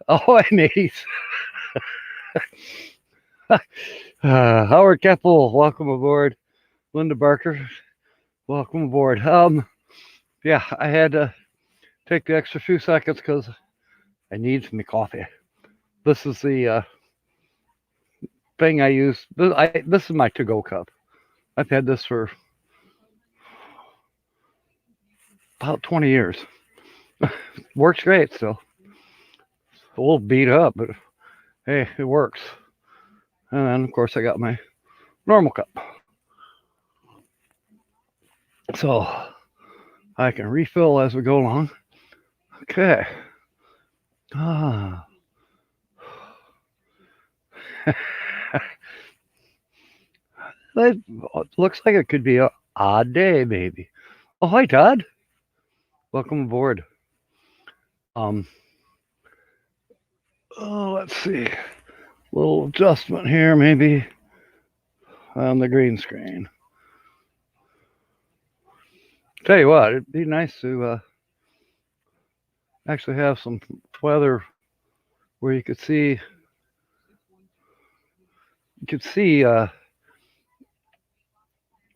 Ahoy, mateys. Howard Keppel, welcome aboard. Linda Barker, welcome aboard. Yeah, I had to take the extra few seconds because I need some coffee. This is the thing I use. This is my to-go cup. I've had this for about 20 years. Works great still. A little beat up, but hey, it works. And then, of course, I got my normal cup. So I can refill as we go along. Okay. It looks like it could be an odd day, maybe. Oh, hi, Todd. Welcome aboard. Let's see. Little adjustment here, maybe on the green screen. Tell you what, it'd be nice to actually have some weather where you could see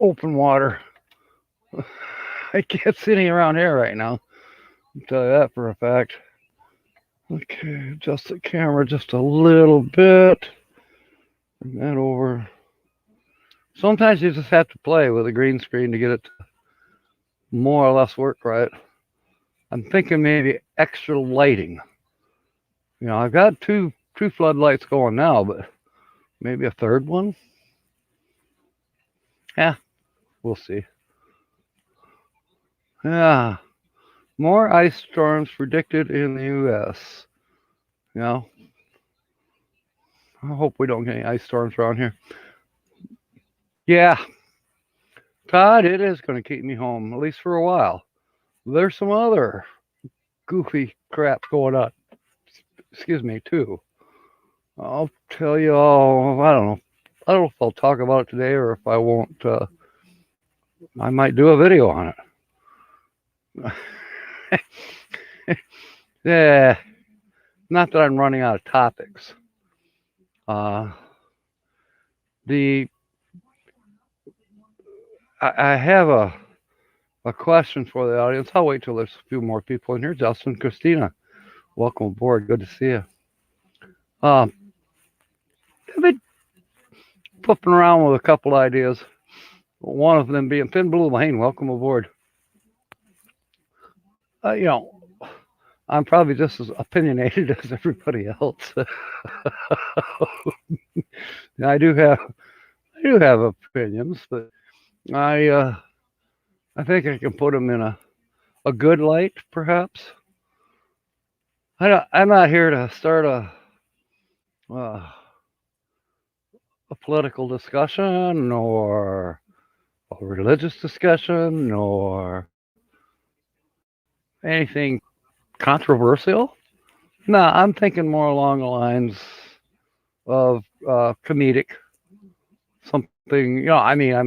open water. I can't see any around here right now. I'll tell you that for a fact. Okay, adjust the camera just a little bit. Bring that over. Sometimes you just have to play with a green screen to get it to more or less work right. I'm thinking maybe extra lighting. You know, I've got two floodlights going now, but maybe a third one? Yeah, we'll see. Yeah, more ice storms predicted in the U.S. You know, I hope we don't get any ice storms around here. Yeah, Todd, it is going to keep me home, at least for a while. There's some other goofy crap going on. Excuse me, too. I'll tell you all, I don't know. I don't know if I'll talk about it today or if I won't. I might do a video on it. Yeah, not that I'm running out of topics. I have a question for the audience. I'll wait till there's a few more people in here. Justin, Christina, welcome aboard. Good to see you. I've been flipping around with a couple ideas. One of them being Thin Blue Lane. Welcome aboard. You know, I'm probably just as opinionated as everybody else. I do have opinions, but I think I can put them in a good light, perhaps. I'm not here to start a political discussion or a religious discussion or anything controversial. No, I'm thinking more along the lines of comedic. Something, you know, I mean, I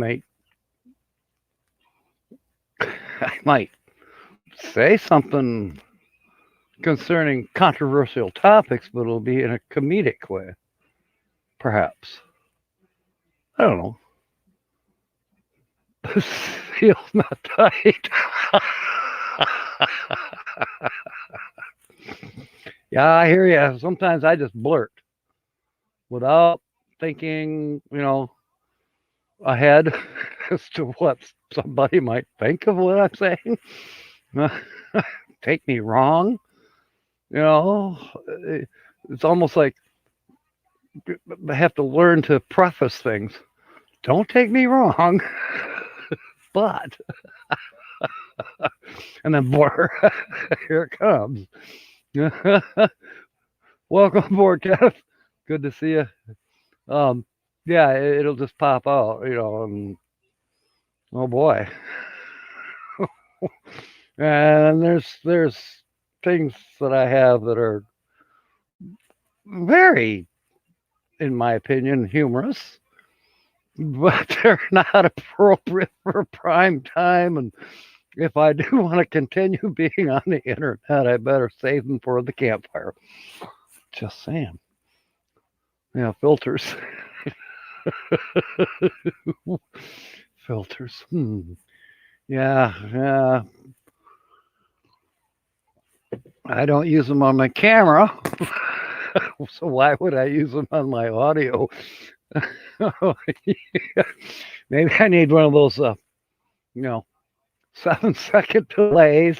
might say something concerning controversial topics, but it'll be in a comedic way, perhaps. I don't know. feels not tight. Yeah, I hear you. Sometimes I just blurt without thinking, ahead as to what somebody might think of what I'm saying. Take me wrong. It's almost like I have to learn to preface things. Don't take me wrong, but, and then blur, here it comes. Welcome aboard, Kenneth. Good to see you. Yeah, it'll just pop out, and oh boy. And there's things that I have that are very, in my opinion, humorous, but they're not appropriate for prime time. And if I do want to continue being on the internet, I better save them for the campfire. Just saying. Yeah, filters. Filters. Yeah. I don't use them on my camera. So why would I use them on my audio? Maybe I need one of those, 7-second delays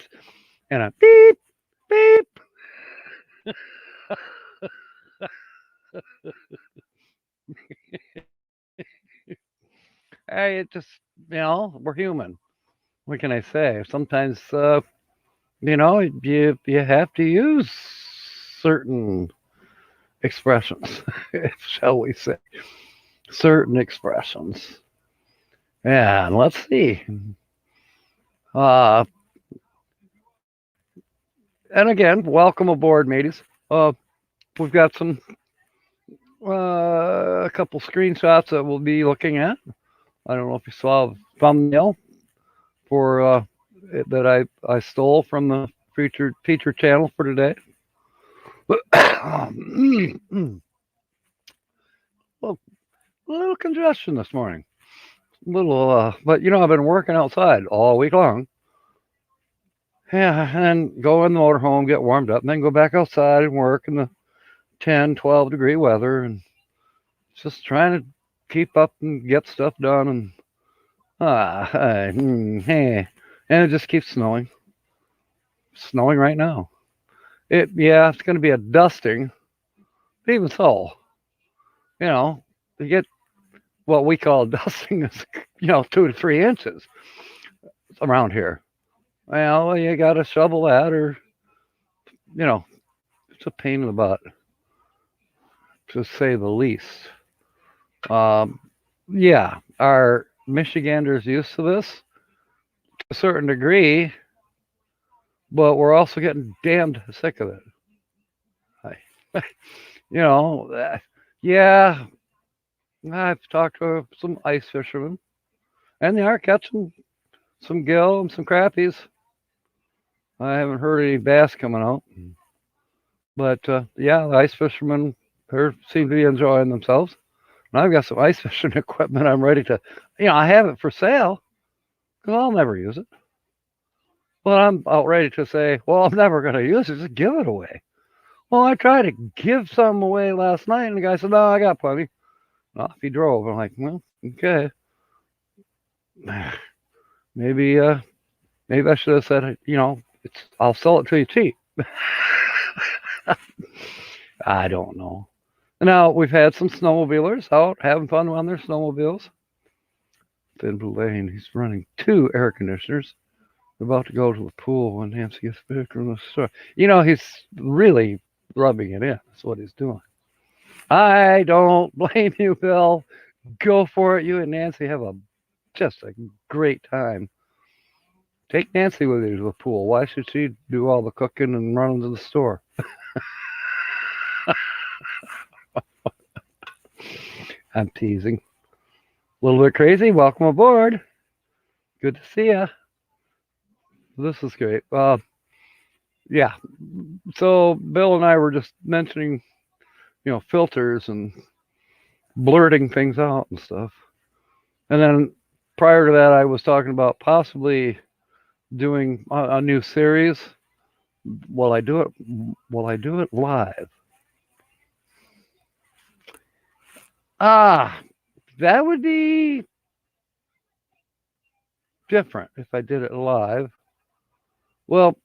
and a beep, beep. Hey, it just, we're human. What can I say? Sometimes, you have to use certain expressions, shall we say, certain expressions. Yeah, and let's see. And again, welcome aboard, mateys. We've got a couple screenshots that we'll be looking at. I don't know if you saw the thumbnail for that I stole from the feature channel for today. Well, a little congestion this morning. But I've been working outside all week long. Yeah, and go in the motorhome, get warmed up, and then go back outside and work in the 10, 12 degree weather, and just trying to keep up and get stuff done. And it just keeps snowing. Snowing right now. It's going to be a dusting. But even so, you get what we call dusting is 2 to 3 inches around here. Well, you got to shovel that, or it's a pain in the butt, to say the least. Yeah, our Michiganders used to this to a certain degree, but we're also getting damned sick of it. Yeah, I've talked to some ice fishermen, and they are catching some gill and some crappies. I haven't heard any bass coming out, but yeah, the ice fishermen seem to be enjoying themselves. And I've got some ice fishing equipment. I'm ready to, I have it for sale because I'll never use it. But I'm about ready to say, well, I'm never going to use it. Just give it away. Well, I tried to give some away last night, and the guy said, no, I got plenty. Off he drove. I'm like, well, okay. Maybe I should have said, I'll sell it to you cheap. I don't know. Now, we've had some snowmobilers out having fun on their snowmobiles. Finn Boulain, he's running 2 air conditioners. We're about to go to the pool when Nancy gets back from the store. He's really rubbing it in. That's what he's doing. I don't blame you, Bill. Go for it. You and Nancy have just a great time. Take Nancy with you to the pool. Why should she do all the cooking and run to the store? I'm teasing. A little bit crazy. Welcome aboard. Good to see you. This is great. Yeah. So Bill and I were just mentioning, filters and blurting things out and stuff. And then prior to that, I was talking about possibly doing a new series. Will I do it? Will I do it live? That would be different if I did it live. Well,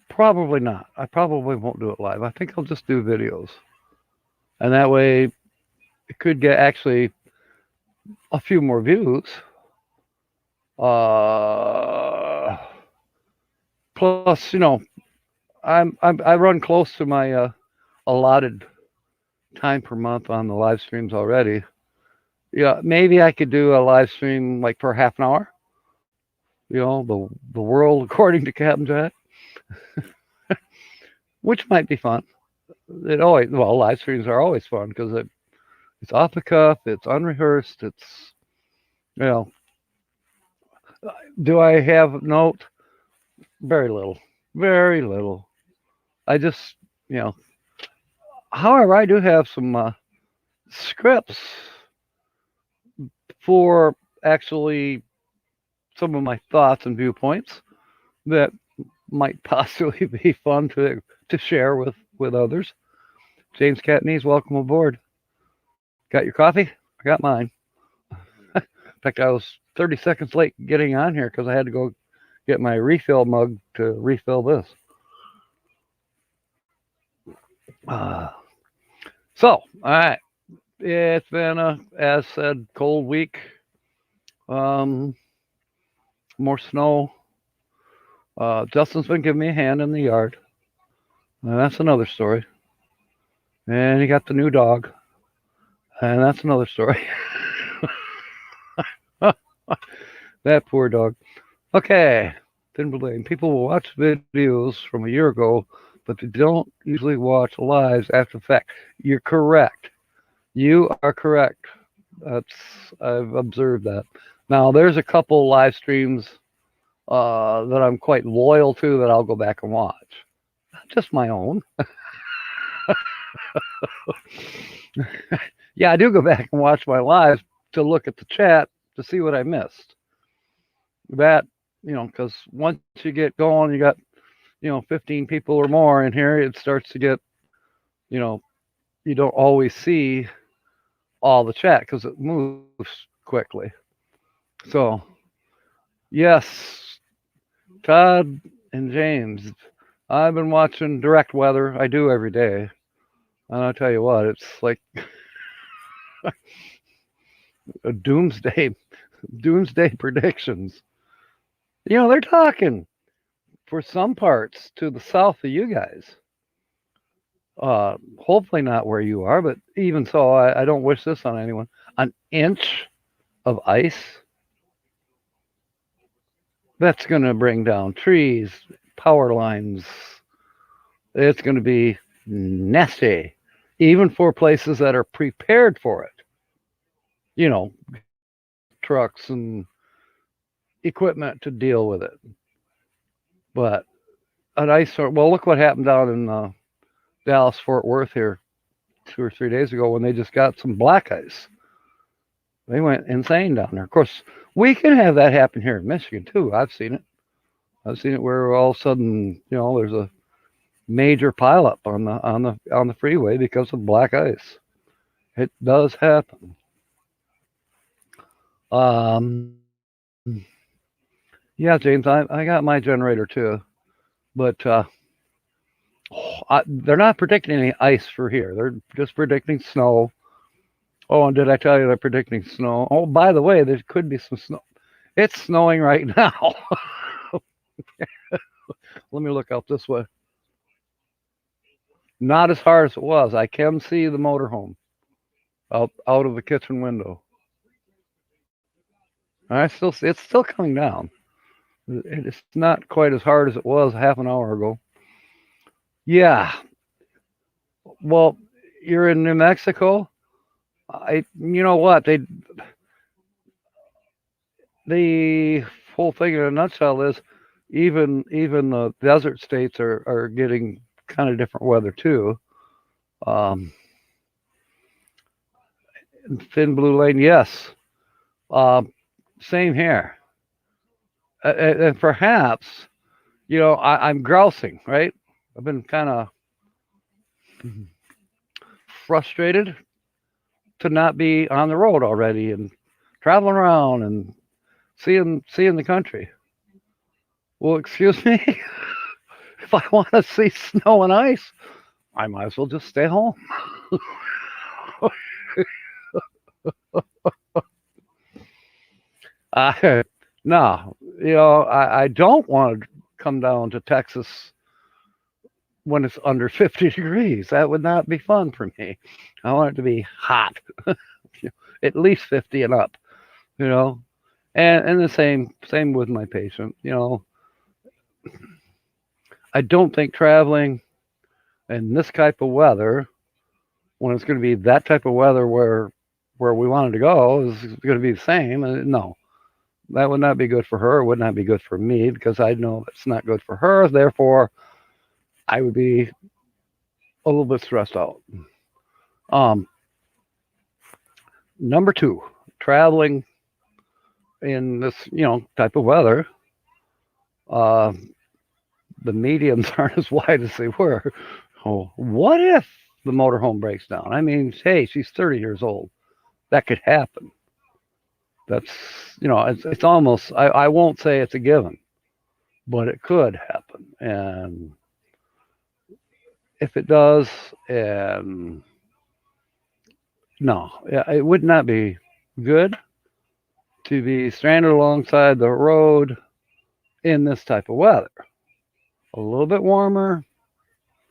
probably not. I probably won't do it live. I think I'll just do videos. And that way it could get actually a few more views. Plus, you know, I run close to my allotted time per month on the live streams already. Yeah, maybe I could do a live stream like for half an hour. You know, the world according to Captain Jack, which might be fun. Live streams are always fun because it's off the cuff, it's unrehearsed, it's, you know. Do I have note? Very little, very little. I just, you know. However, I do have some scripts for actually some of my thoughts and viewpoints that might possibly be fun to share with others. James Catnese, welcome aboard. Got your coffee? I got mine. In fact, I was 30 seconds late getting on here because I had to go get my refill mug to refill this. So, all right. It's been as said, cold week. More snow. Justin's been giving me a hand in the yard. That's another story. And he got the new dog. And that's another story. That poor dog. Okay. People will watch videos from a year ago, but they don't usually watch lives after the fact. You're correct. You are correct. I've observed that. Now, there's a couple live streams that I'm quite loyal to that I'll go back and watch. Not just my own. Yeah, I do go back and watch my lives to look at the chat to see what I missed. That, you know, because once you get going, you got, you know, 15 people or more in here, it starts to get, you know, you don't always see all the chat because it moves quickly. So, yes, Todd and James, I've been watching direct weather. I do every day. And I'll tell you what, it's like a doomsday predictions. You know, they're talking for some parts to the south of you guys. Hopefully not where you are, but even so, I don't wish this on anyone. An inch of ice, that's going to bring down trees, power lines. It's going to be nasty, even for places that are prepared for it. You know, trucks and equipment to deal with it. But an ice storm, well, look what happened down in Dallas, Fort Worth here 2 or 3 days ago when they just got some black ice. They went insane down there. Of course, we can have that happen here in Michigan too. I've seen it. I've seen it where all of a sudden, you know, there's a major pileup on the freeway because of black ice. It does happen. Yeah, James, I got my generator too, but they're not predicting any ice for here. They're just predicting snow. Oh, and did I tell you they're predicting snow? Oh, by the way, there could be some snow. It's snowing right now. Let me look out this way. Not as hard as it was. I can see the motorhome out of the kitchen window. It's still coming down. It's not quite as hard as it was half an hour ago. Yeah. Well, you're in New Mexico. You know what? The whole thing in a nutshell is even the desert states are getting kind of different weather too. Thin blue lane, yes. Same here. And perhaps, I'm grousing, right? I've been kind of frustrated to not be on the road already and traveling around and seeing the country. Well, excuse me, if I want to see snow and ice, I might as well just stay home. No, I don't want to come down to Texas when it's under 50 degrees. That would not be fun for me. I want it to be hot, at least 50 and up, you know. And the same with my patient, I don't think traveling in this type of weather, when it's going to be that type of weather where we wanted to go, is going to be the same. No, that would not be good for her. It would not be good for me because I know it's not good for her. Therefore, I would be a little bit stressed out. Number two, traveling in this, type of weather, the medians aren't as wide as they were. Oh, what if the motorhome breaks down? I mean, hey, she's 30 years old. That could happen. That's, it's almost, I won't say it's a given, but it could happen. And if it does, and no, it would not be good to be stranded alongside the road in this type of weather. A little bit warmer,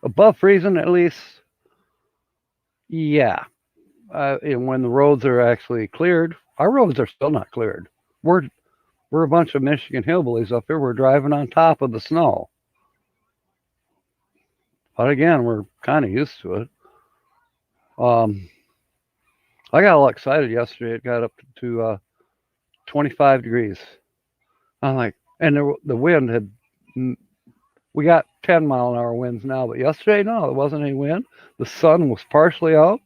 above freezing at least. Yeah. And when the roads are actually cleared, our roads are still not cleared. We're a bunch of Michigan hillbillies up here. We're driving on top of the snow. But again, we're kind of used to it. I got all excited yesterday. It got up to 25 degrees. I'm like, and the wind had, we got 10-mile-an-hour winds now, but yesterday, no, there wasn't any wind. The sun was partially out.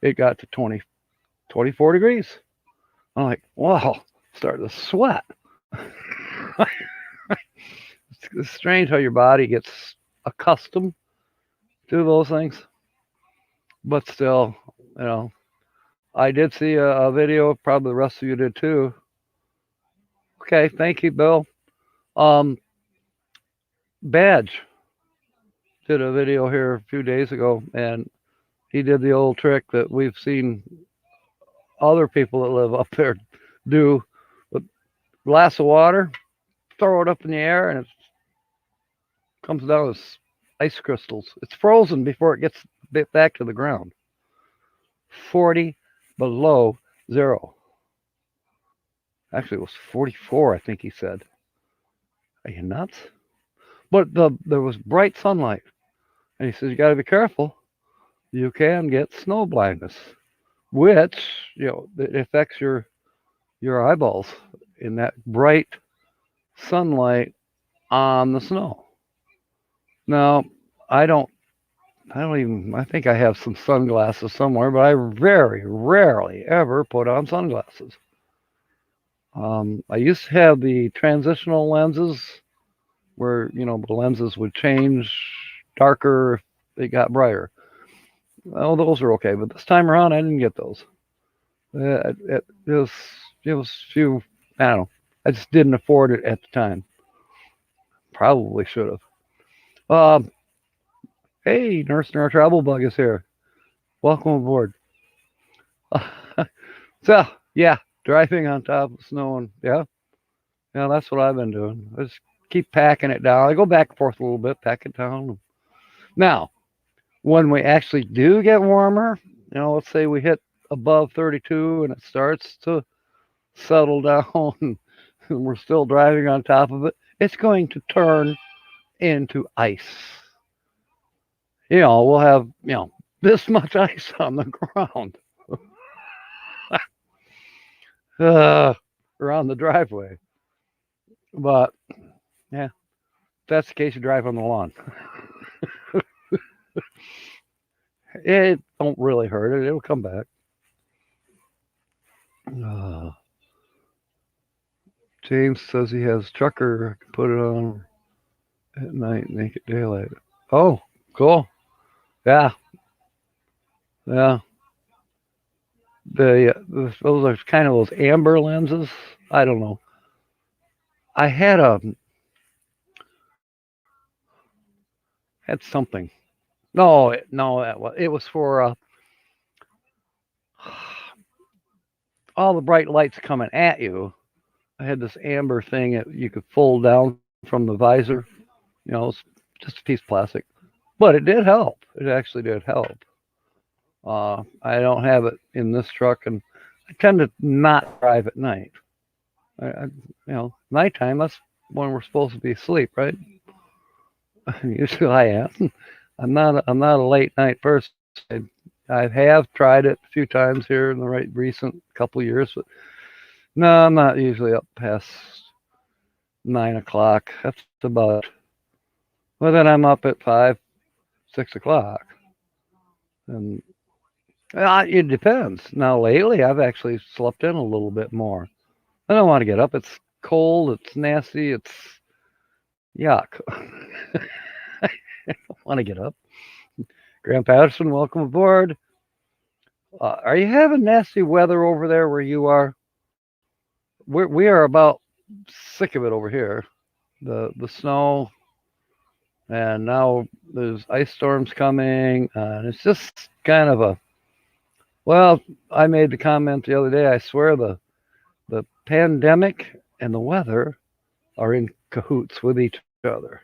It got to 24 degrees. I'm like, wow, starting to sweat. It's strange how your body gets accustomed to those things. But still, I did see a video, probably the rest of you did too. Okay, thank you, Bill. Badge did a video here a few days ago, and he did the old trick that we've seen other people that live up there do. With a glass of water, throw it up in the air, and it comes down as ice crystals. It's frozen before it gets back to the ground. 40 below zero. Actually, it was 44, I think he said. Are you nuts? But there was bright sunlight. And he says, you got to be careful. You can get snow blindness, which, it affects your eyeballs in that bright sunlight on the snow. Now, I think I have some sunglasses somewhere, but I very rarely ever put on sunglasses. I used to have the transitional lenses where, the lenses would change darker if they got brighter. Well, those are okay, but this time around, I didn't get those. It was few, I don't know. I just didn't afford it at the time. Probably should have. Hey, Nurse Travel Bug is here. Welcome aboard. So, yeah, driving on top of snow, and yeah, that's what I've been doing. I just keep packing it down. I go back and forth a little bit, pack it down. Now, when we actually do get warmer, let's say we hit above 32 and it starts to settle down and we're still driving on top of it, it's going to turn into ice. We'll have, this much ice on the ground around the driveway. But, yeah, if that's the case, you drive on the lawn. It don't really hurt it. It'll come back. James says he has trucker. Put it on at night, make it daylight. Oh, cool. Yeah, yeah. Those are kind of those amber lenses. I don't know. I had something. No, it was for all the bright lights coming at you. I had this amber thing that you could fold down from the visor. It's just a piece of plastic, but it did help. It actually did help. I don't have it in this truck, and I tend to not drive at night. Nighttime, that's when we're supposed to be asleep, right? Usually I am. I'm not a late night person. I have tried it a few times here in the recent couple of years, but no, I'm not usually up past 9 o'clock. That's about. Well, then I'm up at 5, 6 o'clock, and it depends. Now lately, I've actually slept in a little bit more. I don't want to get up. It's cold. It's nasty. It's yuck. I don't want to get up. Graham Patterson, welcome aboard. Are you having nasty weather over there where you are? We are about sick of it over here. The snow, and now there's ice storms coming, and it's just kind of a. Well, I made the comment the other day. I swear the pandemic and the weather are in cahoots with each other.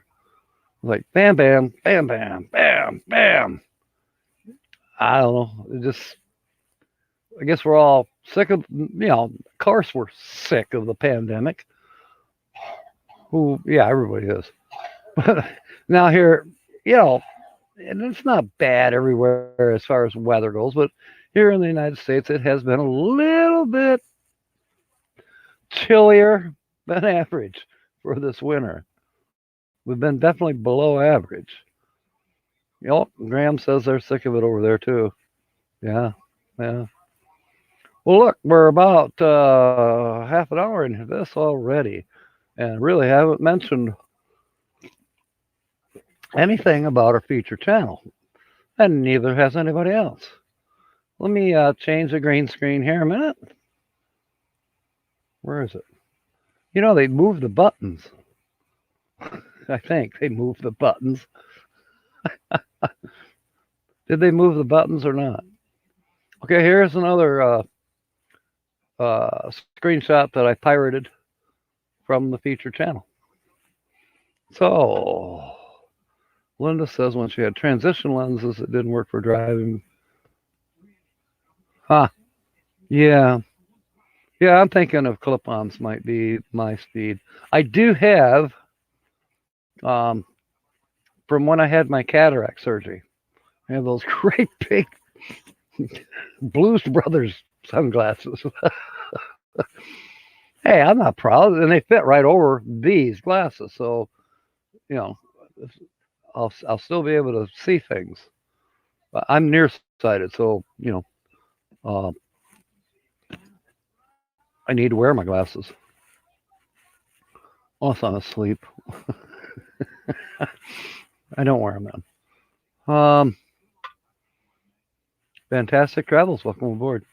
Like bam, bam, bam, bam, bam, bam. I don't know. I guess we're all sick of, of course we're sick of the pandemic. Yeah, everybody is. But now here, and it's not bad everywhere as far as weather goes, but here in the United States, it has been a little bit chillier than average for this winter. We've been definitely below average. Graham says they're sick of it over there too. Yeah, yeah. Well, look, we're about half an hour into this already, and really haven't mentioned anything about our feature channel, and neither has anybody else. Let me change the green screen here a minute. Where is it? They moved the buttons. I think they moved the buttons. Did they move the buttons or not? Okay, here's another screenshot that I pirated from the feature channel. So, Linda says when she had transition lenses, it didn't work for driving. Huh. Yeah. Yeah, I'm thinking of clip-ons might be my speed. I do have, from when I had my cataract surgery, I have those great big Blues Brothers sunglasses. Hey, I'm not proud, and they fit right over these glasses, so I'll still be able to see things. I'm nearsighted, so I need to wear my glasses unless I'm asleep. I don't wear them then. Fantastic travels. Welcome aboard.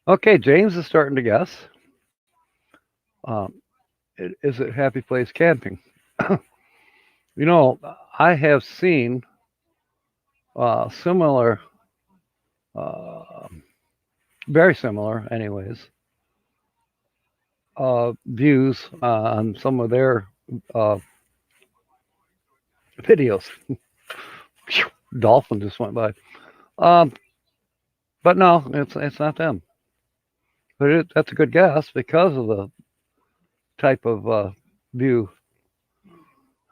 Okay, James is starting to guess. Is it Happy Place Camping? I have seen similar, very similar, anyways, views on some of their videos. Dolphin just went by. But no, it's not them. But that's a good guess because of the type of view.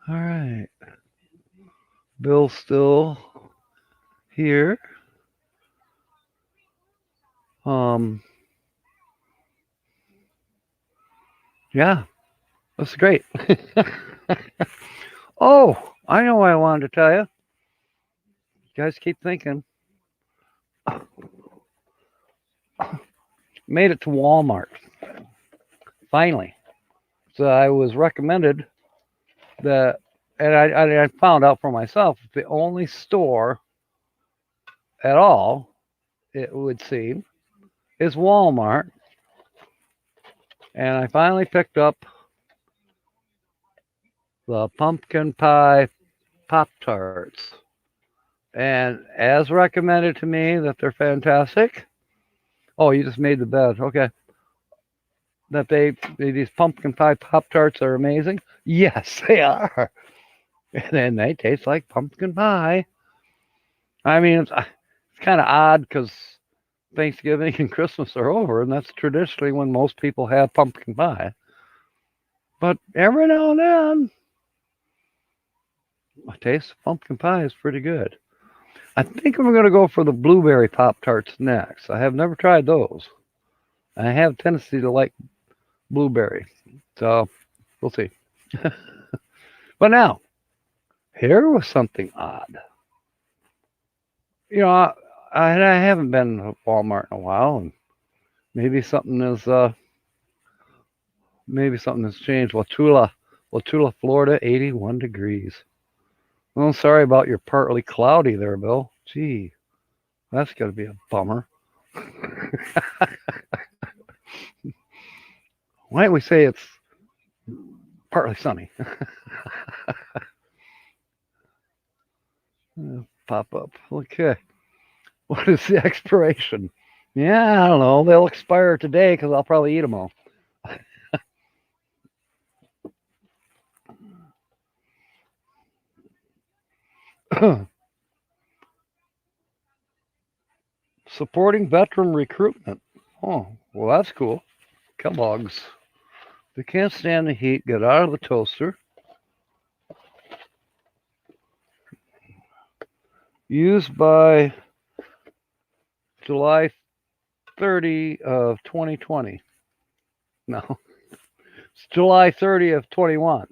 All right. Bill's still here. Yeah, that's great. Oh, I know what I wanted to tell you. You guys keep thinking. made it to Walmart. Finally. So I was recommended that, and I found out for myself, the only store at all, it would seem, is Walmart. And I finally picked up the pumpkin pie Pop Tarts. And as recommended to me that they're fantastic. Oh, you just made the bed. Okay. That these pumpkin pie Pop Tarts are amazing. Yes, they are. And they taste like pumpkin pie. I mean, it's kind of odd because Thanksgiving and Christmas are over, and that's traditionally when most people have pumpkin pie. But every now and then, a taste of pumpkin pie is pretty good. I think I'm going to go for the blueberry Pop Tarts next. I have never tried those. I have a tendency to like blueberry. So we'll see. But now, here was something odd. You know, I haven't been to Walmart in a while, and maybe something has changed. Wauchula, Florida, 81 degrees. Well, sorry about your partly cloudy there, Bill. Gee, that's got to be a bummer. Why don't we say it's partly sunny? Pop up. Okay. What is the expiration? Yeah, I don't know. They'll expire today because I'll probably eat them all. Supporting veteran recruitment. Oh, well, that's cool. Kellogg's. If you can't stand the heat, get out of the toaster. Used by July 30 of 2020. No, it's July 30 of 21.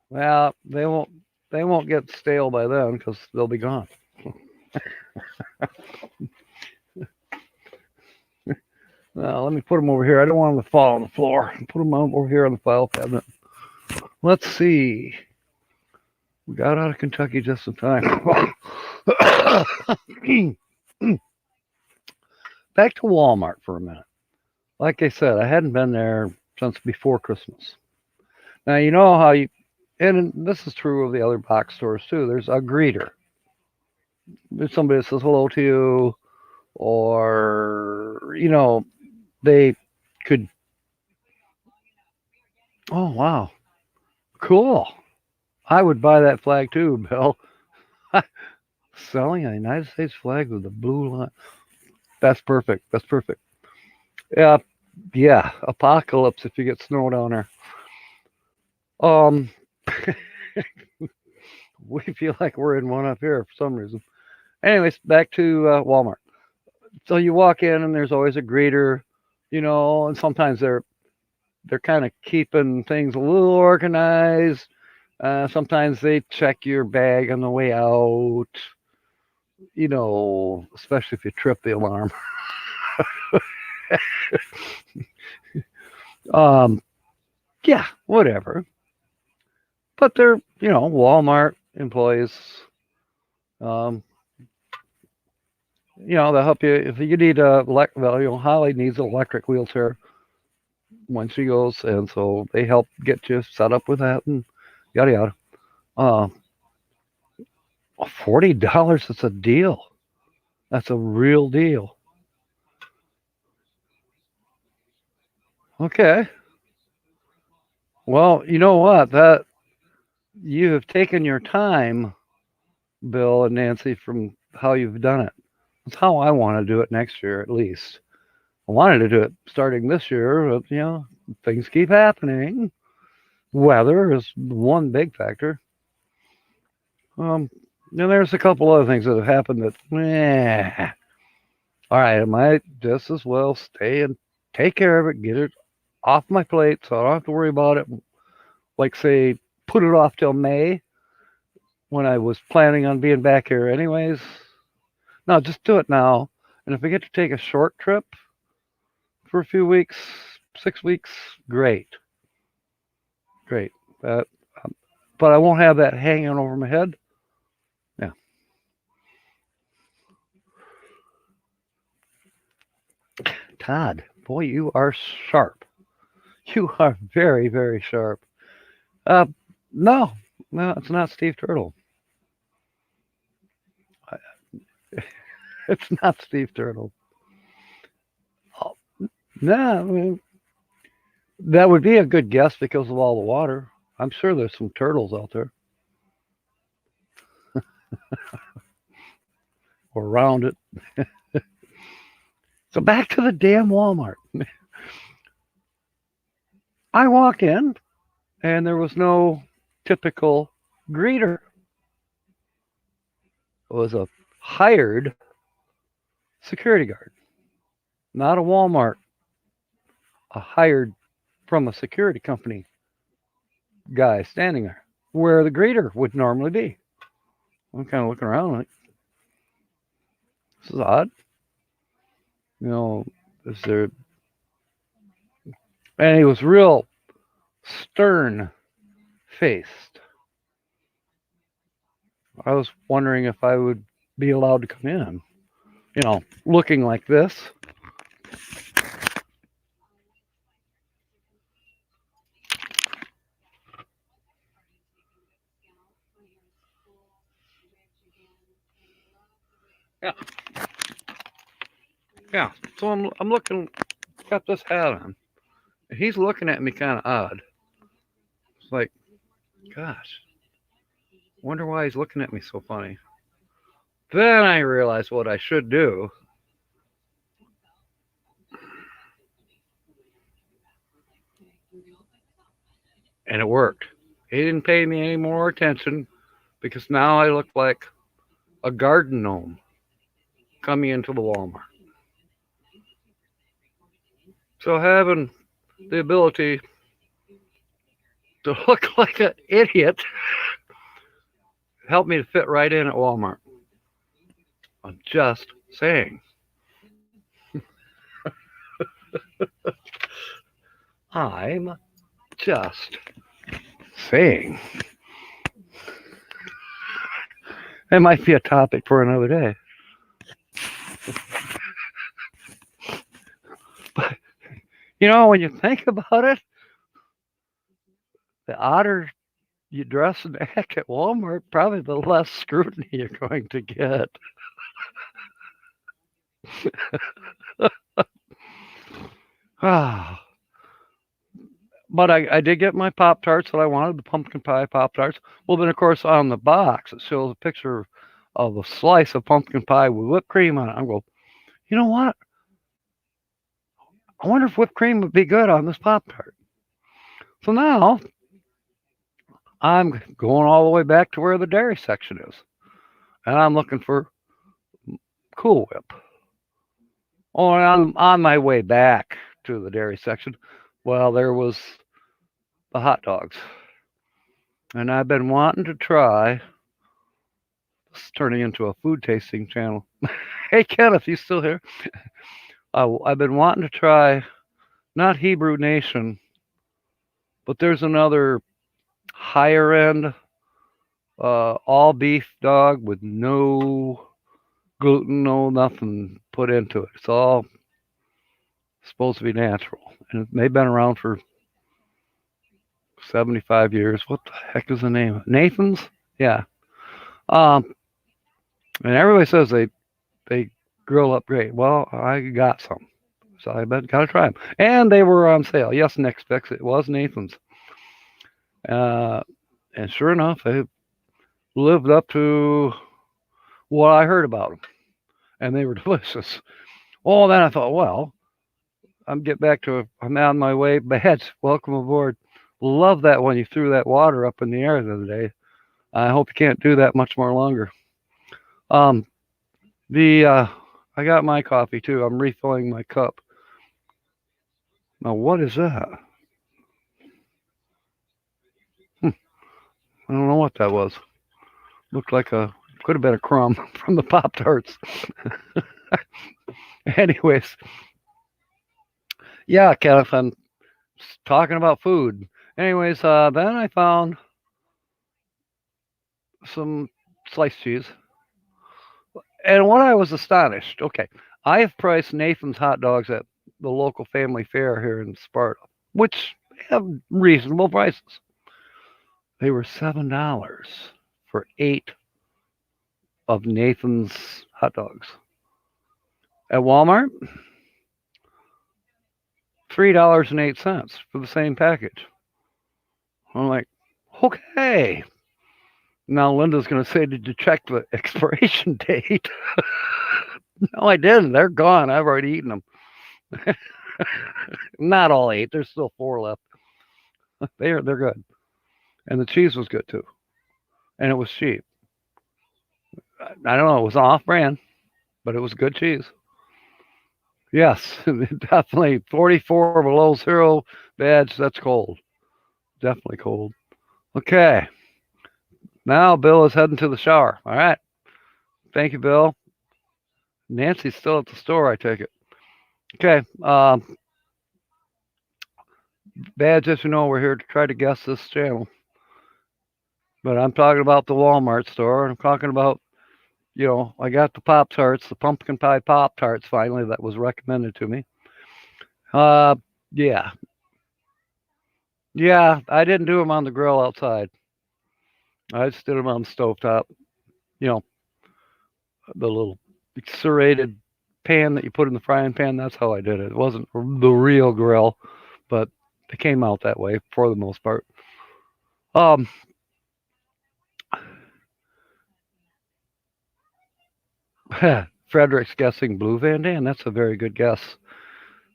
Well, they won't get stale by then because they'll be gone. Let me put them over here. I don't want them to fall on the floor. Put them over here on the file cabinet. Let's see. We got out of Kentucky just in time. Back to Walmart for a minute. Like I said, I hadn't been there since before Christmas. Now, you know how you, and this is true of the other box stores too, there's a greeter. There's somebody that says hello to you, or, you know, they could, oh, wow, cool. I would buy that flag too, Bill. Selling a United States flag with a blue line. That's perfect. That's perfect. Yeah, apocalypse if you get snow down there. We feel like we're in one up here for some reason. Anyways, back to Walmart. So you walk in and there's always a greeter, you know, and sometimes they're kind of keeping things a little organized. Sometimes they check your bag on the way out, you know, especially if you trip the alarm. Yeah, whatever. But they're, you know, Walmart employees. You know, they'll help you if you need Holly needs an electric wheelchair when she goes, and so they help get you set up with that and yada yada. $40, it's a deal. That's a real deal. Okay. Well, you know what? That you have taken your time, Bill and Nancy, from how you've done it. That's how I want to do it next year, at least. I wanted to do it starting this year, but you know, things keep happening. Weather is one big factor. And there's a couple other things that have happened that, all right, I might just as well stay and take care of it, get it off my plate so I don't have to worry about it. Like, say, put it off till May when I was planning on being back here anyways. No, just do it now And if we get to take a short trip for a few weeks, 6 weeks, great. Great. But I won't have that hanging over my head. Yeah. Todd, boy, you are sharp. You are very, very sharp. No, it's not Steve Turtle. It's not Steve Turtle. Oh, no, I mean, that would be a good guess because of all the water. I'm sure there's some turtles out there. Or around it. So back to the damn Walmart. I walked in and there was no typical greeter. It was a hired security guard, not a Walmart, a hired from a security company guy standing there where the greeter would normally be. I'm kind of looking around like, this is odd. You know, is there. And he was real stern faced. I was wondering if I would be allowed to come in, you know, looking like this. Yeah. Yeah. So I'm looking, got this hat on. He's looking at me kind of odd. It's like, gosh, wonder why he's looking at me so funny. Then I realized what I should do. And it worked. He didn't pay me any more attention because now I look like a garden gnome coming into the Walmart. So having the ability to look like an idiot helped me to fit right in at Walmart. I'm just saying. I'm just saying. It might be a topic for another day. But, you know, when you think about it, the odder you dress and act at Walmart, probably the less scrutiny you're going to get. Ah. But I did get my Pop-Tarts that I wanted, the pumpkin pie Pop-Tarts. Well, then, of course, on the box, it shows a picture of a slice of pumpkin pie with whipped cream on it. I'm going, you know what? I wonder if whipped cream would be good on this Pop-Tart. So now I'm going all the way back to where the dairy section is. And I'm looking for Cool Whip. Oh, and I'm on my way back to the dairy section. Well, there was the hot dogs. And I've been wanting to try. It's turning into a food tasting channel. Hey, Kenneth, you still here? I've been wanting to try, not Hebrew Nation, but there's another higher end all beef dog with no gluten, no nothing put into it. It's all supposed to be natural. And they've been around for 75 years. What the heck is the name? Nathan's? Yeah. And everybody says they grill up great. Well, I got some. So I bet gotta try them. And they were on sale. Yes, Next Fix. It was Nathan's. And sure enough, they lived up to what I heard about them. And they were delicious. Oh, then I thought, well, I'm on my way. Beds, welcome aboard. Love that when you threw that water up in the air the other day. I hope you can't do that much more longer. I got my coffee too. I'm refilling my cup. Now, what is that? I don't know what that was. Looked like could have been a crumb from the Pop-Tarts. Anyways, yeah, Kenneth, I'm talking about food. Anyways, then I found some sliced cheese. And what I was astonished, okay, I have priced Nathan's hot dogs at the local family fair here in Sparta, which have reasonable prices. They were $7 for 8 of Nathan's hot dogs. At Walmart, $3.08 for the same package. I'm like, okay. Now Linda's going to say, did you check the expiration date? No, I didn't. They're gone. I've already eaten them. Not all 8. There's still 4 left. They're good. And the cheese was good too. And it was cheap. I don't know. It was off brand, but it was good cheese. Yes, definitely 44 below zero badge. That's cold. Definitely cold. Okay. Now Bill is heading to the shower. All right. Thank you, Bill. Nancy's still at the store, I take it. Okay. Badge, as you know, we're here to try to guess this channel. But I'm talking about the Walmart store. I'm talking about, I got the Pop Tarts, the pumpkin pie Pop Tarts finally that was recommended to me. Yeah. Yeah, I didn't do them on the grill outside. I just did them on the stovetop. The little serrated pan that you put in the frying pan. That's how I did it. It wasn't the real grill, but they came out that way for the most part. Frederick's guessing Blue Van Dam. That's a very good guess.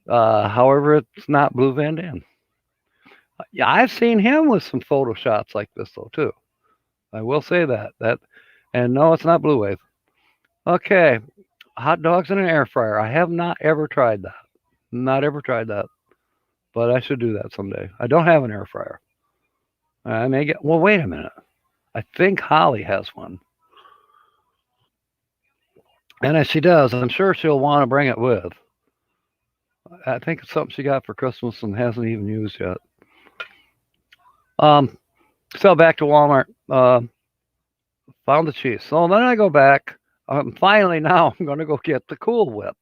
However, it's not Blue Van Dam. Yeah, I've seen him with some photo shots like this though too. I will say that. And no, it's not Blue Wave. Okay, hot dogs in an air fryer. I have not ever tried that. Not ever tried that. But I should do that someday. I don't have an air fryer. I may get. Well, wait a minute. I think Holly has one. And if she does, I'm sure she'll want to bring it with. I think it's something she got for Christmas and hasn't even used yet. So back to Walmart. Found the cheese. So then I go back. Finally, now I'm going to go get the Cool Whip,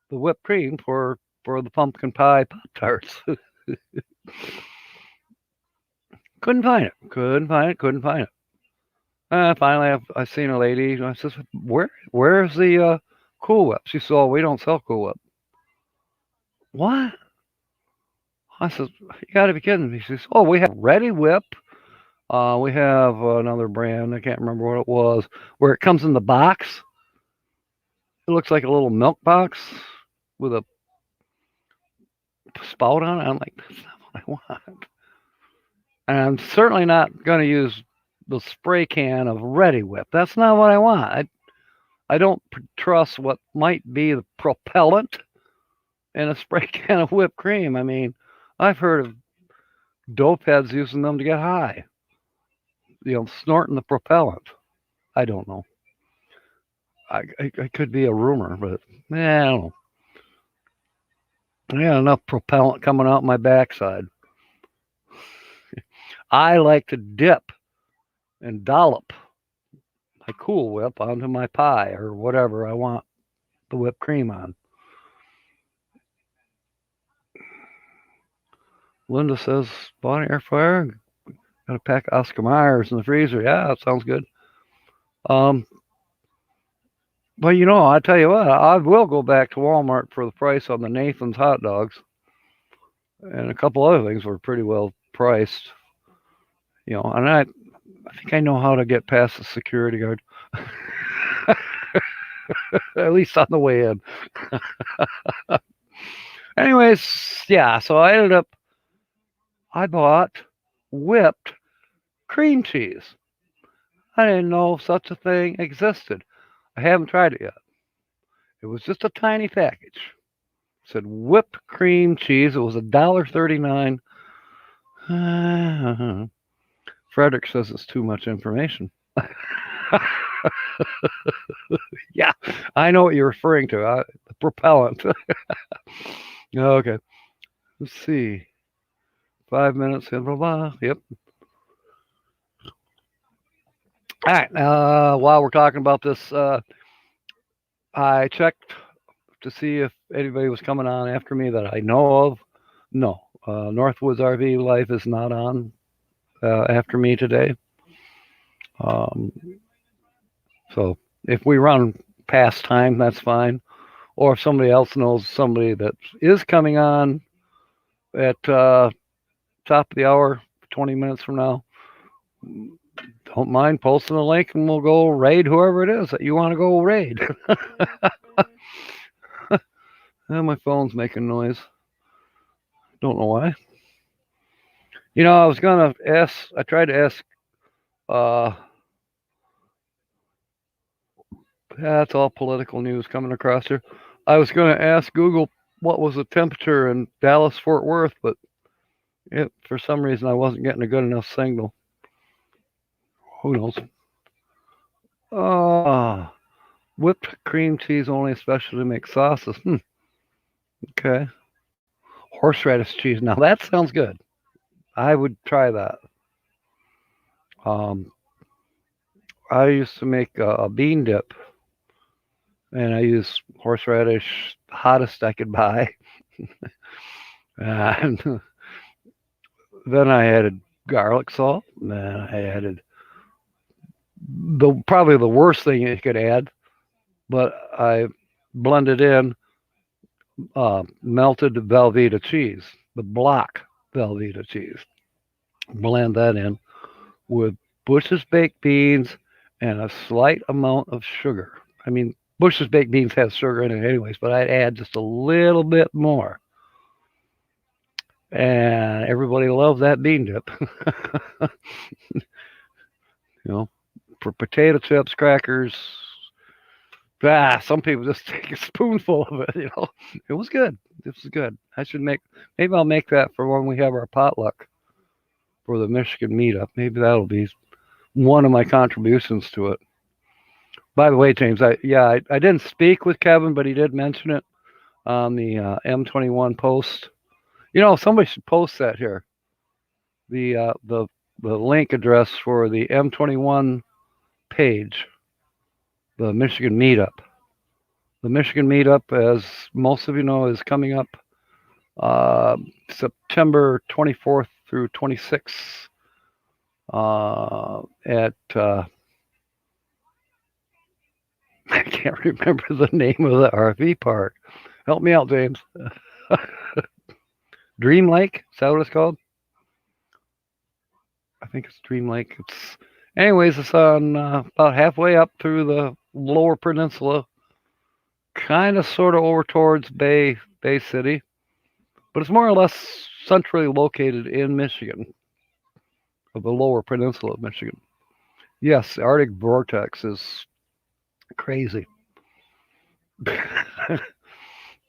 the whipped cream for the pumpkin pie Pop Tarts. Couldn't find it. Finally, I seen a lady. And I says, "Where's the Cool Whip?" She said, "Oh, we don't sell Cool Whip." What? I said, "You got to be kidding me." She says, "Oh, we have Ready Whip. We have another brand. I can't remember what it was. Where it comes in the box. It looks like a little milk box with a spout on it." I'm like, "That's not what I want." And I'm certainly not going to use the spray can of Ready Whip. That's not what I want. I don't trust what might be the propellant in a spray can of whipped cream. I mean, I've heard of dope heads using them to get high. Snorting the propellant. I don't know. I could be a rumor, but I don't know. I got enough propellant coming out my backside. I like to dip and dollop my Cool Whip onto my pie or whatever I want the whipped cream on. Linda says, bought an air fryer. Got a pack of Oscar Mayers in the freezer. Yeah, that sounds good. But I tell you what, I will go back to Walmart for the price on the Nathan's hot dogs. And a couple other things were pretty well priced. And I think I know how to get past the security guard. At least on the way in. Anyways, yeah, so I bought whipped cream cheese. I didn't know such a thing existed. I haven't tried it yet. It was just a tiny package. It said whipped cream cheese. It was $1.39. Frederick says it's too much information. Yeah, I know what you're referring to. The propellant. Okay. Let's see. 5 minutes. Blah, blah, blah. Yep. All right. While we're talking about this, I checked to see if anybody was coming on after me that I know of. No. Northwoods RV Life is not on after me today. So if we run past time, that's fine. Or if somebody else knows somebody that is coming on at top of the hour, 20 minutes from now, don't mind posting a link and we'll go raid whoever it is that you want to go raid. My phone's making noise. Don't know why. I was going to ask, I tried to ask, that's all political news coming across here. I was going to ask Google what was the temperature in Dallas, Fort Worth, but for some reason I wasn't getting a good enough signal. Who knows? Whipped cream cheese only, especially to make sauces. Okay. Horseradish cheese. Now that sounds good. I would try that. I used to make a bean dip, and I used horseradish, hottest I could buy. And then I added garlic salt. And then I added probably the worst thing you could add, but I blended in melted Velveeta cheese, the block Velveeta cheese. Blend that in with Bush's baked beans and a slight amount of sugar. I mean, Bush's baked beans has sugar in it anyways, but I'd add just a little bit more. And everybody loved that bean dip. For potato chips, crackers, some people just take a spoonful of it. It was good. This is good. Maybe I'll make that for when we have our potluck for the Michigan meetup. Maybe that'll be one of my contributions to it. By the way, James, I didn't speak with Kevin, but he did mention it on the M21 post. Somebody should post that here. The link address for the M21 page, the Michigan meetup. The Michigan meetup, as most of you know, is coming up September 24th through 26th at I can't remember the name of the RV park. Help me out, James. Dream Lake? Is that what it's called? I think it's Dream Lake. It's on about halfway up through the lower peninsula, kind of sort of over towards Bay City, but it's more or less centrally located in Michigan, of the lower peninsula of Michigan. Yes, the Arctic vortex is crazy.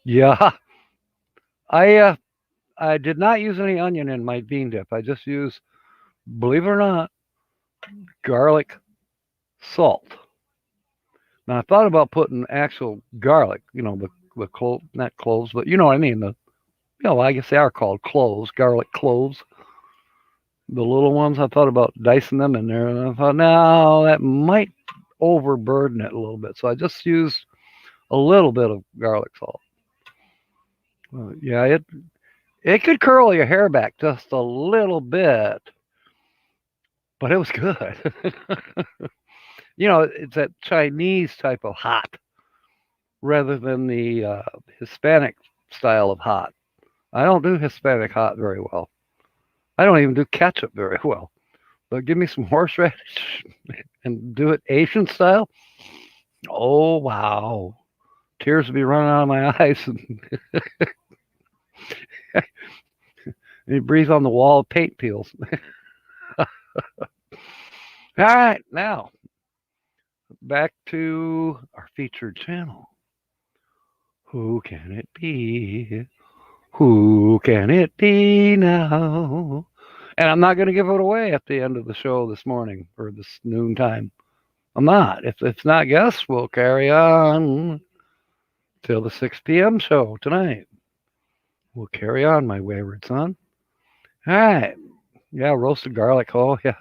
Yeah, I did not use any onion in my bean dip. I just used, believe it or not, garlic salt. Now I thought about putting actual garlic, the clove, not cloves, but you know what I mean. I guess they are called cloves, garlic cloves. The little ones, I thought about dicing them in there, and I thought, no, that might overburden it a little bit. So I just used a little bit of garlic salt. Yeah, it could curl your hair back just a little bit, but it was good. It's that Chinese type of hot rather than the Hispanic style of hot. I don't do Hispanic hot very well. I don't even do ketchup very well. But give me some horseradish and do it Asian style. Oh, wow. Tears would be running out of my eyes. And you breathe on the wall, paint peels. All right, now back to our featured channel. Who can it be? Who can it be now? And I'm not going to give it away at the end of the show this morning or this noontime. I'm not. If it's not guests, we'll carry on till the 6 p.m. show tonight. We'll carry on, my wayward son. All right. Yeah, roasted garlic. Oh, yeah.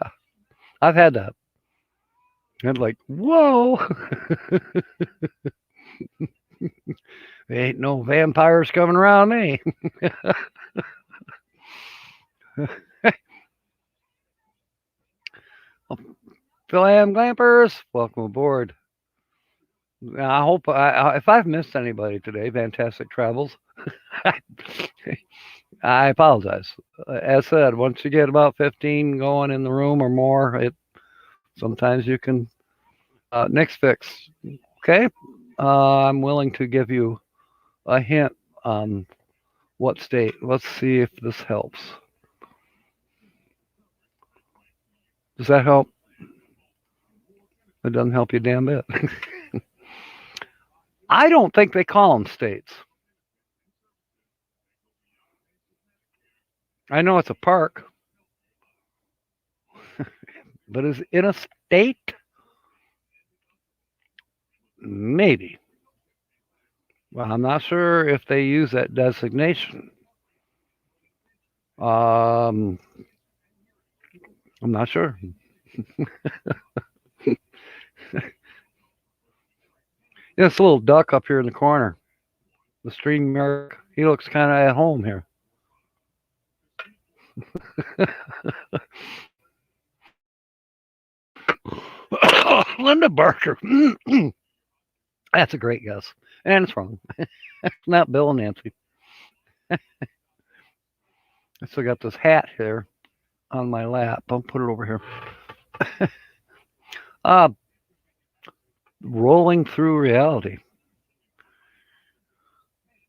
I've had that. And like, whoa. Ain't no vampires coming around me. Phil Am Glampers, welcome aboard. I hope if I've missed anybody today, fantastic travels. I apologize. As said, once you get about 15 going in the room or more, sometimes you can next fix. Okay, I'm willing to give you a hint on what state. Let's see if this helps. Does that help? It doesn't help you a damn bit. I don't think they call them states. I know it's a park, but is it in a state? Maybe. Well, I'm not sure if they use that designation. I'm not sure. This little duck up here in the corner, the StreamYard, he looks kind of at home here. Linda Barker. That's a great guess. And it's wrong. It's not Bill and Nancy. I still got this hat here on my lap. I'll put it over here. Rolling through reality.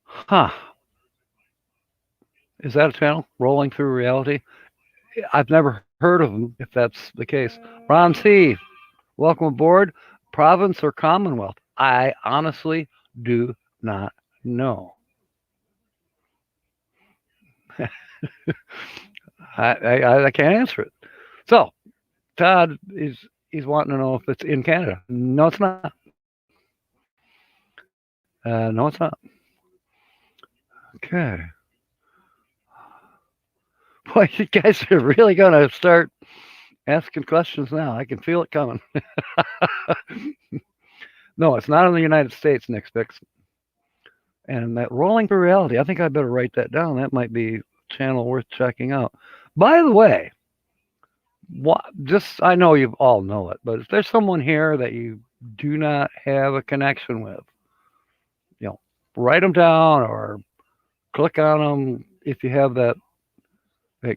Huh. Is that a channel? Rolling through reality? I've never heard of them, if that's the case. Ron C., welcome aboard. Province or Commonwealth? I honestly do not know. I can't answer it. So, Todd he's wanting to know if it's in Canada. No, it's not. No, it's not. Okay. Boy, you guys are really going to start asking questions now. I can feel it coming. No, it's not in the United States, Nick Spix. And that rolling through reality, I think I better write that down. That might be a channel worth checking out. By the way, I know you all know it, but if there's someone here that you do not have a connection with, write them down or click on them if you have that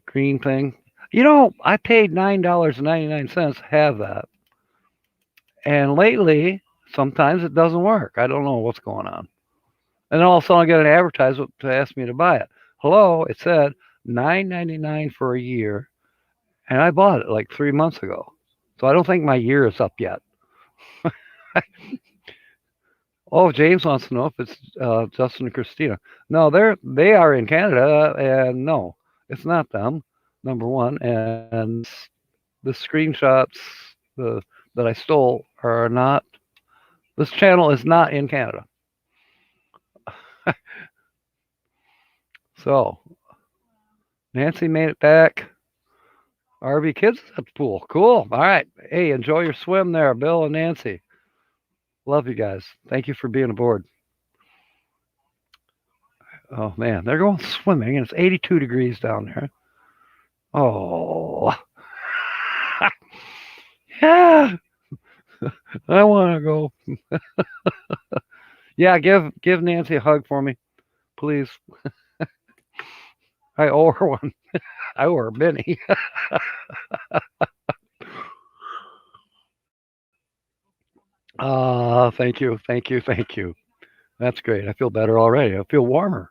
green thing. I paid $9.99 to have that. And lately, sometimes it doesn't work. I don't know what's going on. And then all of a sudden I get an advertisement to ask me to buy it. Hello, it said $9.99 for a year. And I bought it like 3 months ago. So I don't think my year is up yet. Oh, James wants to know if it's Justin and Christina. No, they are in Canada, and no, it's not them, number one. And the screenshots that I stole are not. This channel is not in Canada. So, Nancy made it back. RV Kids at the pool. Cool. All right. Hey, enjoy your swim there, Bill and Nancy. Love you guys. Thank you for being aboard. Oh, man. They're going swimming, and it's 82 degrees down there. Oh. Yeah. I want to go. Yeah, give Nancy a hug for me, please. I owe her one. I owe her a Benny. Thank you. That's great. I feel better already. I feel warmer.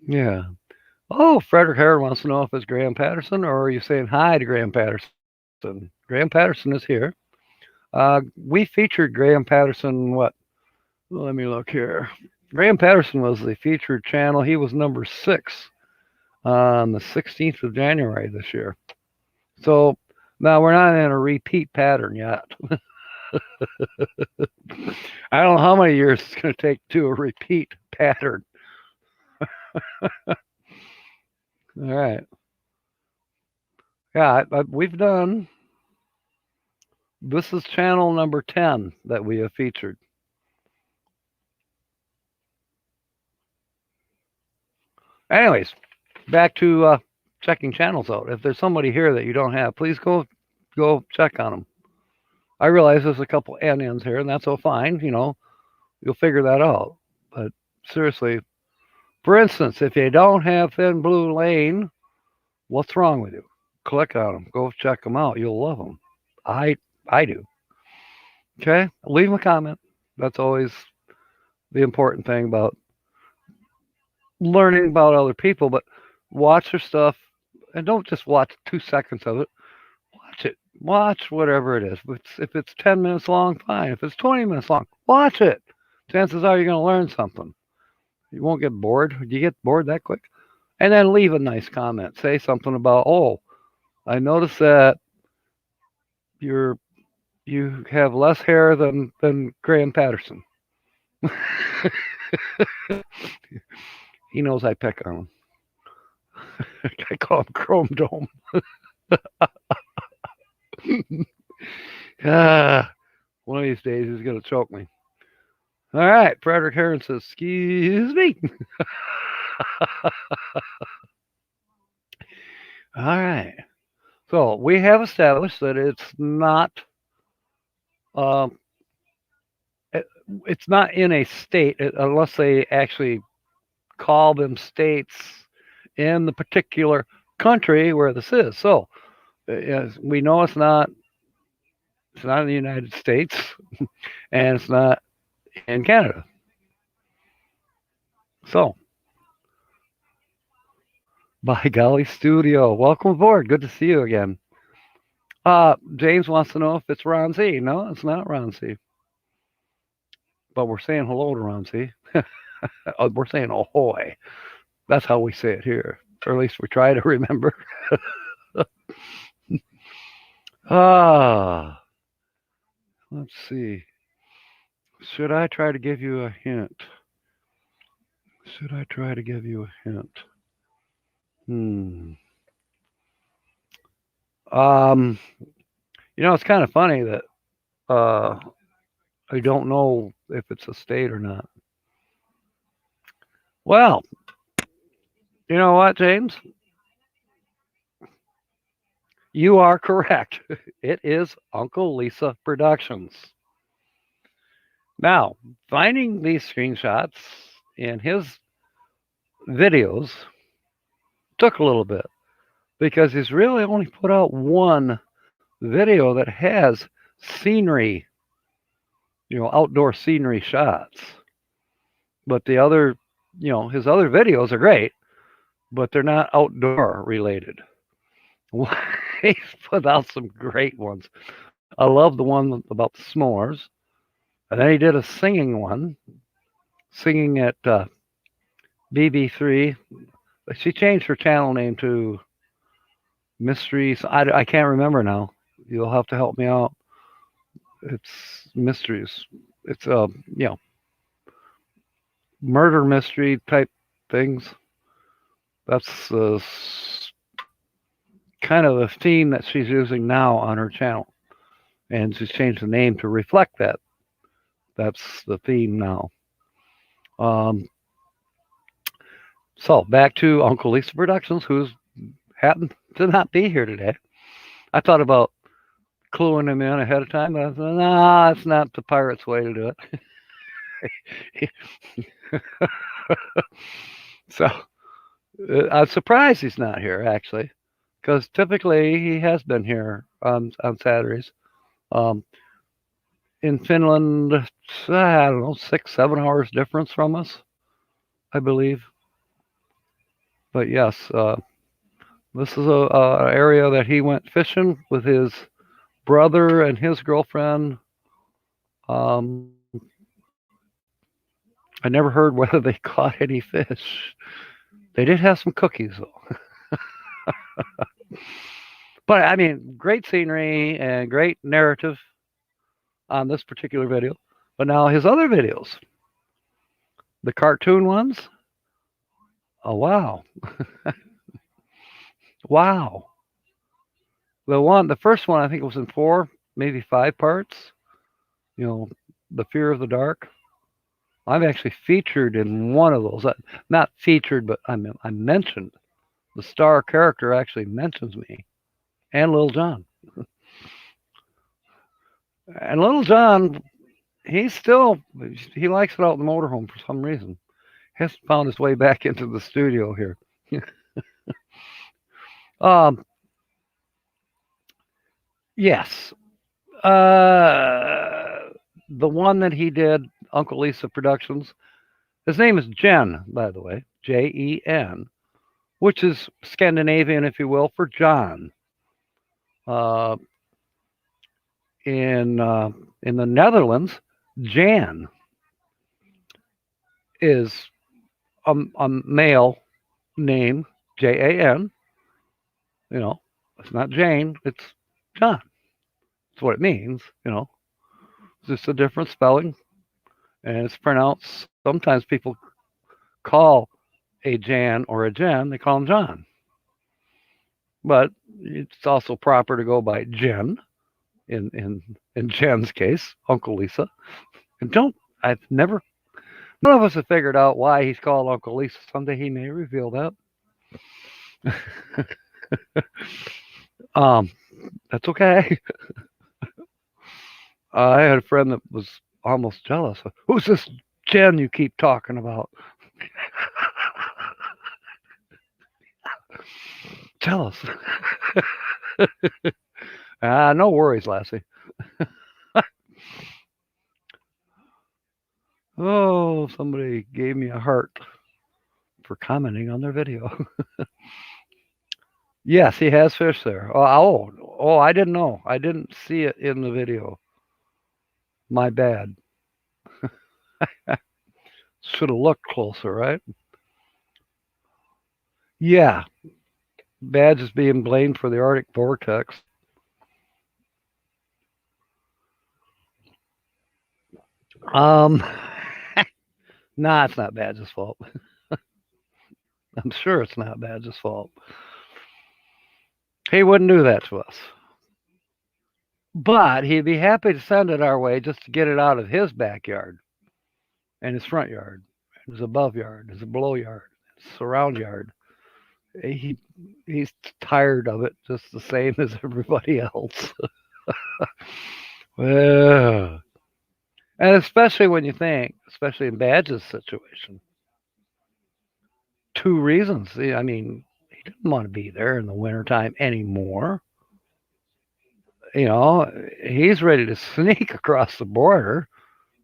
Yeah. Oh, Frederick Herod wants to know if it's Graham Patterson, or are you saying hi to Graham Patterson? Graham Patterson is here. We featured Graham Patterson, let me look here. Graham Patterson was the featured channel. He was number 6 on the 16th of January this year. So Now, we're not in a repeat pattern yet. I don't know how many years it's going to take to a repeat pattern. All right. Yeah, we've done. This is channel number 10 that we have featured. Anyways, back to checking channels out. If there's somebody here that you don't have, please go check on them. I realize there's a couple NNs here, and that's all fine. You'll figure that out. But seriously, for instance, if you don't have Thin Blue Lane, what's wrong with you? Click on them. Go check them out. You'll love them. I do. Okay? Leave them a comment. That's always the important thing about learning about other people, but watch their stuff and don't just watch 2 seconds of it. Watch it. Watch whatever it is. If it's 10 minutes long, fine. If it's 20 minutes long, watch it. Chances are you're going to learn something. You won't get bored. Do you get bored that quick? And then leave a nice comment. Say something about, oh, I noticed that you have less hair than Graham Patterson. He knows I pick on him. I call him Chrome Dome. One of these days he's going to choke me. All right, Frederick Heron says, excuse me. All right. So we have established that it's not in a state unless they actually call them states in the particular country where this is. So we know it's not in the United States and it's not in Canada. So, by golly, studio, welcome aboard. Good to see you again. James wants to know if it's Ron Z. No, it's not Ron Z. But we're saying hello to Ron Z. We're saying ahoy. That's how we say it here. Or at least we try to remember. Let's see. Should I try to give you a hint? It's kind of funny that I don't know if it's a state or not. Well, you know what, James? You are correct. It is Uncle Lisa Productions. Now, finding these screenshots in his videos took a little bit because he's really only put out one video that has scenery, outdoor scenery shots. But the other, his other videos are great, but they're not outdoor related. He's put out some great ones. I love the one about the s'mores. And then he did a singing one, singing at BB3. She changed her channel name to Mysteries. I can't remember now. You'll have to help me out. It's Mysteries. It's murder mystery type things. That's kind of the theme that she's using now on her channel. And she's changed the name to reflect that. That's the theme now. So back to Uncle Lisa Productions, who's happened to not be here today. I thought about cluing him in ahead of time, but I thought, nah, it's not the pirate's way to do it. So I'm surprised he's not here, actually, because typically he has been here on Saturdays. In Finland, I don't know, 6-7 hours difference from us, I believe. But yes, this is a area that he went fishing with his brother and his girlfriend. I never heard whether they caught any fish. They did have some cookies, though. But I mean, great scenery and great narrative on this particular video. But now his other videos, the cartoon ones, oh wow, wow. The first one I think it was in 4, maybe 5 parts. You know, The Fear of the Dark. I've actually featured in one of those. Not featured, but I mentioned. The star character actually mentions me and Little John. And Little John, he likes it out in the motorhome for some reason. He hasn't found his way back into the studio here. Yes. The one that he did, Uncle Lisa Productions, his name is Jen, by the way, Jen, which is Scandinavian, if you will, for John. In the Netherlands, Jan is a male name, Jan. You know, it's not Jane, it's John. That's what it means, you know. It's just a different spelling, and it's pronounced. Sometimes people call a Jan or a Jen, they call him John. But it's also proper to go by Jen in Jen's case, Uncle Lisa. And none of us have figured out why he's called Uncle Lisa. Someday he may reveal that. That's okay. I had a friend that was almost jealous. Who's this Jen you keep talking about? Jealous. No worries, Lassie. Oh, somebody gave me a heart for commenting on their video. Yes, he has fish there. Oh, I didn't know. I didn't see it in the video. My bad. Should have looked closer, right? Yeah. Badge is being blamed for the Arctic vortex. Nah, it's not Badge's fault. I'm sure it's not Badge's fault. He wouldn't do that to us. But he'd be happy to send it our way just to get it out of his backyard and his front yard, his above yard, his below yard, his surround yard. He's tired of it just the same as everybody else. Well, and especially when you think, especially in Badge's situation, 2 reasons. I mean, he didn't want to be there in the wintertime anymore. You know, he's ready to sneak across the border.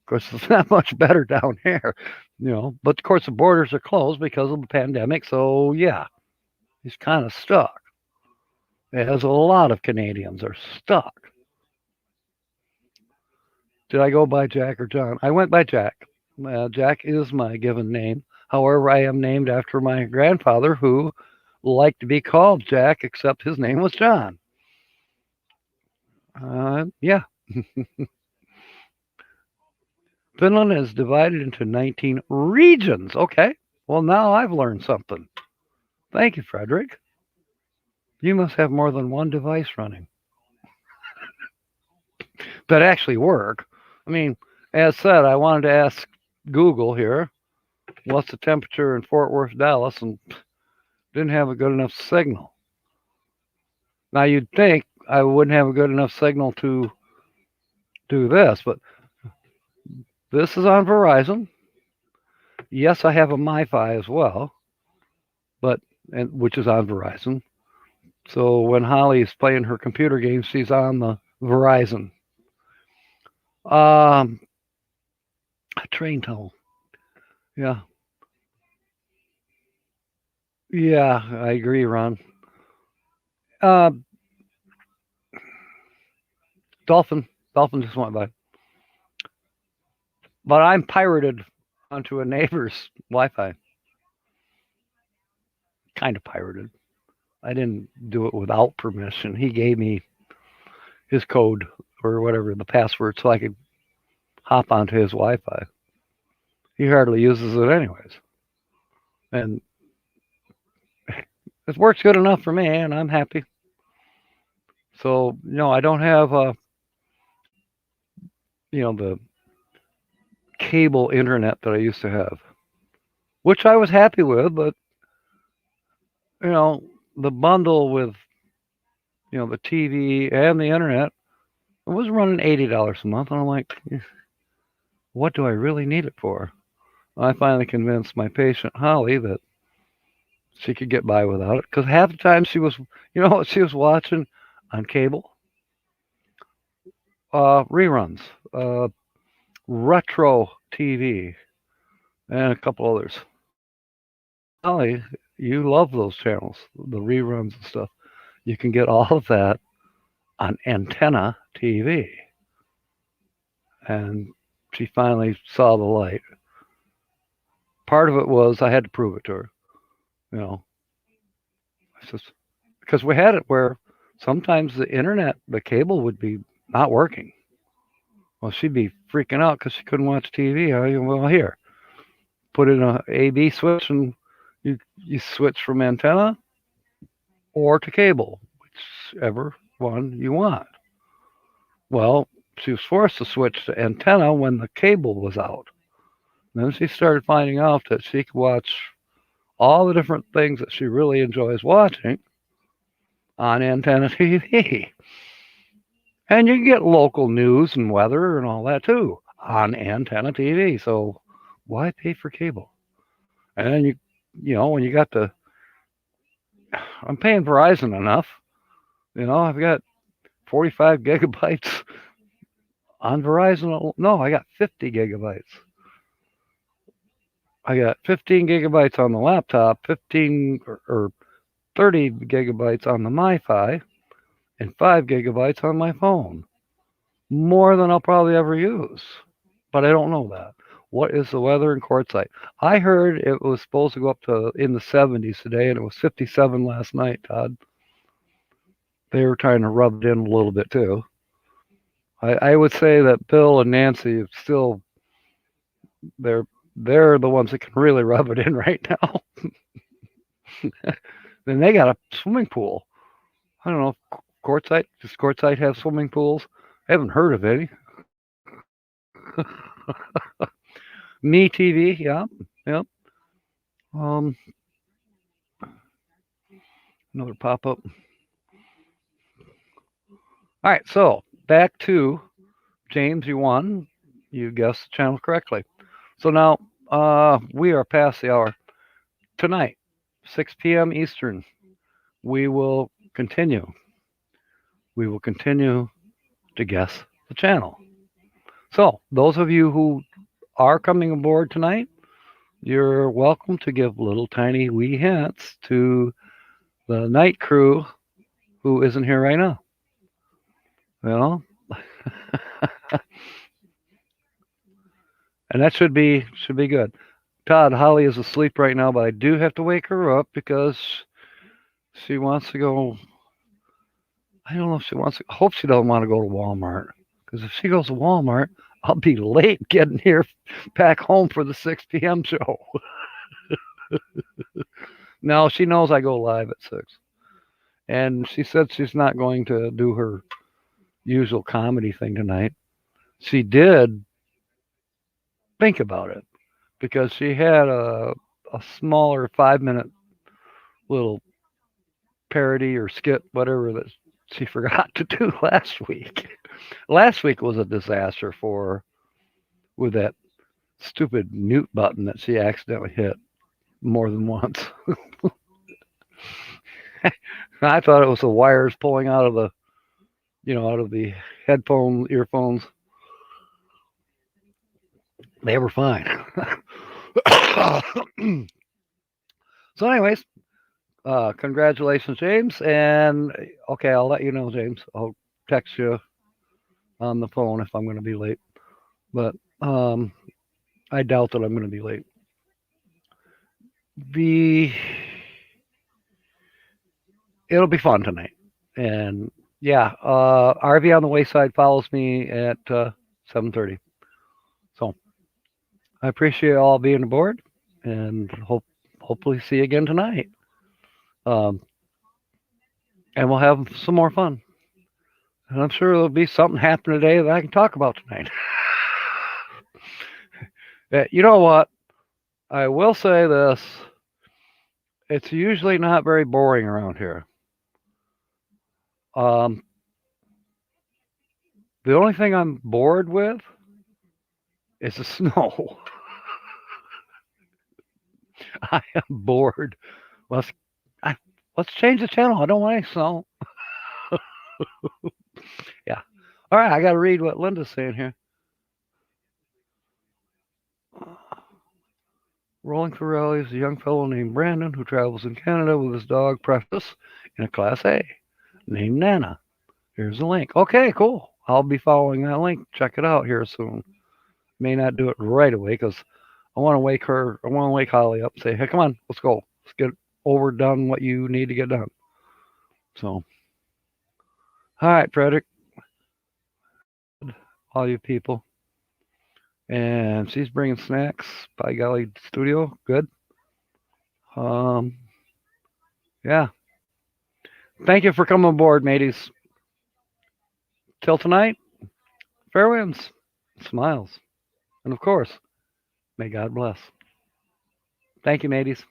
Of course, it's not much better down here, you know. But of course, the borders are closed because of the pandemic. So yeah, he's kind of stuck. As a lot of Canadians are stuck. Did I go by Jack or John? I went by Jack. Jack is my given name. However, I am named after my grandfather, who liked to be called Jack, except his name was John. Yeah. Finland is divided into 19 regions. Okay. Well, now I've learned something. Thank you, Frederick. You must have more than one device running that actually work. I mean, as said, I wanted to ask Google here, what's the temperature in Fort Worth, Dallas, and didn't have a good enough signal. Now, you'd think I wouldn't have a good enough signal to do this, but this is on Verizon. Yes, I have a MiFi as well, which is on Verizon. So when Holly's playing her computer games, she's on the Verizon. A train tunnel. Yeah. Yeah, I agree, Ron. Dolphin just went by. But I'm pirated onto a neighbor's Wi-Fi. Kind of pirated. I didn't do it without permission. He gave me his code or whatever, the password, so I could hop onto his Wi-Fi. He hardly uses it anyways. And it works good enough for me, and I'm happy. So, I don't have, the cable internet that I used to have, which I was happy with, but, the bundle with, the TV and the internet, it was running $80 a month, and I'm like, what do I really need it for? I finally convinced my patient, Holly, that she could get by without it, because half the time she was, what she was watching on cable? Reruns, retro TV, and a couple others. Holly, you love those channels, the reruns and stuff. You can get all of that on Antenna TV. And she finally saw the light. Part of it was I had to prove it to her, because we had it where sometimes the internet, the cable would be not working. Well, she'd be freaking out because she couldn't watch TV. Well, here, put in a A/B switch, and you switch from antenna or to cable, whichever one you want. Well, she was forced to switch to antenna when the cable was out. And then she started finding out that she could watch all the different things that she really enjoys watching on Antenna TV. And you can get local news and weather and all that too on Antenna TV. So why pay for cable? And then when you got I'm paying Verizon enough. I've got 45 gigabytes on Verizon. No, I got 50 gigabytes. I got 15 gigabytes on the laptop, 15 or 30 gigabytes on the MiFi, and 5 gigabytes on my phone. More than I'll probably ever use. But I don't know that. What is the weather in Quartzsite? I heard it was supposed to go up to in the 70s today, and it was 57 last night, Todd. They were trying to rub it in a little bit too. I would say that Bill and Nancy still they're the ones that can really rub it in right now. Then they got a swimming pool. I don't know. Does Quartzsite have swimming pools? I haven't heard of any. Me TV, yeah. Another pop up. All right, so back to James. You won. You guessed the channel correctly. So now we are past the hour. Tonight, 6 p.m. Eastern, we will continue. We will continue to guess the channel. So those of you who are coming aboard tonight, you're welcome to give little tiny wee hints to the night crew who isn't here right now. And that should be good. Todd, Holly is asleep right now, but I do have to wake her up because she wants to go. I don't know if she wants to. I hope she doesn't want to go to Walmart, because if she goes to Walmart, I'll be late getting here back home for the 6 p.m. show. No, she knows I go live at 6. And she said she's not going to do her usual comedy thing tonight. She did think about it because she had a smaller 5-minute little parody or skit, whatever, that she forgot to do last week. Last week was a disaster for her with that stupid mute button that she accidentally hit more than once. I thought it was the wires pulling out of the earphones. They were fine. So anyways, congratulations, James. And okay, I'll let you know, James. I'll text you on the phone if I'm going to be late. But I doubt that I'm going to be late. it'll be fun tonight. And yeah, RV on the Wayside follows me at 7:30. So I appreciate all being aboard, and hopefully see you again tonight. Um, and we'll have some more fun. And I'm sure there'll be something happen today that I can talk about tonight. You know what? I will say this. It's usually not very boring around here. Um, the only thing I'm bored with is the snow. I am bored. Let's I, let's change the channel. I don't want any snow. Yeah. All right. I got to read what Linda's saying here. Rolling through rally is a young fellow named Brandon who travels in Canada with his dog Precious in a Class A named Nana. Here's a link. Okay, cool. I'll be following that link. Check it out here soon. May not do it right away because I want to wake her. I want to wake Holly up and say, "Hey, come on, let's go. Let's get overdone what you need to get done." So, all right, Frederick, all you people, and she's bringing snacks. By golly, studio, good. Um, yeah. Thank you for coming aboard, mateys. Till tonight, fair winds, smiles, and of course, may God bless. Thank you, mateys.